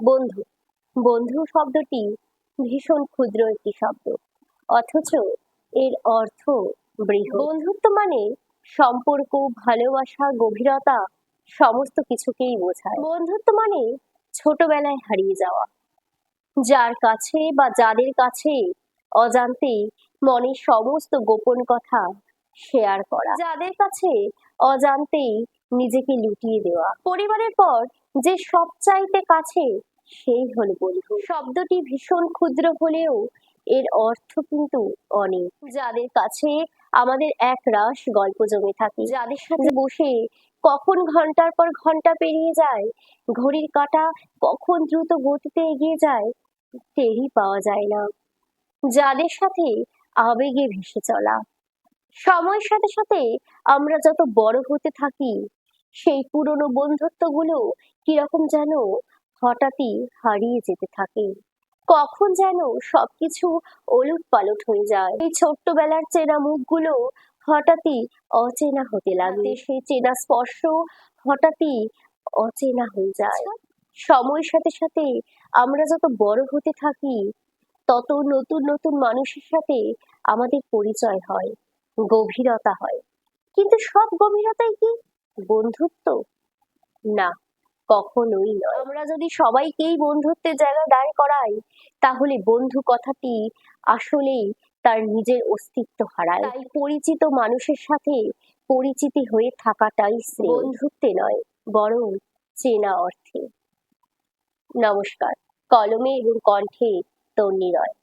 বন্ধু বন্ধু শব্দটি ভীষণ ক্ষুদ্র একটি শব্দ, অথচ এর অর্থ বৃহৎ। বন্ধুত্ব মানে সম্পর্ক, ভালোবাসা, গভীরতা সমস্ত কিছুকেই বোঝায়। বন্ধুত্ব মানে ছোটবেলায় হারিয়ে যাওয়া, যার কাছে বা যাদের কাছে অজান্তেই মনের সমস্ত গোপন কথা শেয়ার করা, যাদের কাছে অজান্তেই নিজেকে লুটিয়ে দেওয়া। পরিবারের পর যে সবচাইতে কাছে, সেই হলো বন্ধু। শব্দটি ভীষণ ক্ষুদ্র হলেও এর অর্থ কিন্তু অনেক। যাদের কাছে আমাদের এক রাশ গল্প জমে থাকে, যাদের সাথে বসে কখন ঘন্টার পর ঘন্টা পেরিয়ে যায়, ঘড়ির কাঁটা কখন দ্রুত গতিতে এগিয়ে যায় টেরই পাওয়া যায় না, যাদের সাথে আবেগে ভেসে চলা। সময়ের সাথে সাথে আমরা যত বড় হতে থাকি, সেই পুরনো বন্ধুত্বগুলো কিরকম যেন হঠাৎই হারিয়ে যেতে থাকে। কখন যেন সবকিছু ওলট পালট হয়ে যায়। এই ছোট্টবেলার চেনা মুখগুলো হঠাৎই অচেনা হতে লাগে, সেই চেনা স্পর্শ হঠাৎই অচেনা হয়ে যায়। সময়ের সাথে সাথে আমরা যত বড় হতে থাকি, তত নতুন নতুন মানুষের সাথে আমাদের পরিচয় হয়, গভীরতা হয়। কিন্তু সব গভীরতাই কি বন্ধুত্ব? না, কখনোই নয়। আমরা যদি সবাইকেই বন্ধুত্বের জায়গায় দাঁড় করাই, তাহলে বন্ধু কথাটি আসলেই তার নিজের অস্তিত্ব হারায়। তাই পরিচিত মানুষের সাথে পরিচিতি হয়ে থাকাটাই শ্রেয়, বন্ধুত্বে নয় বরং চেনা অর্থে। নমস্কার। কলমে এবং কণ্ঠে তন্নি রয়।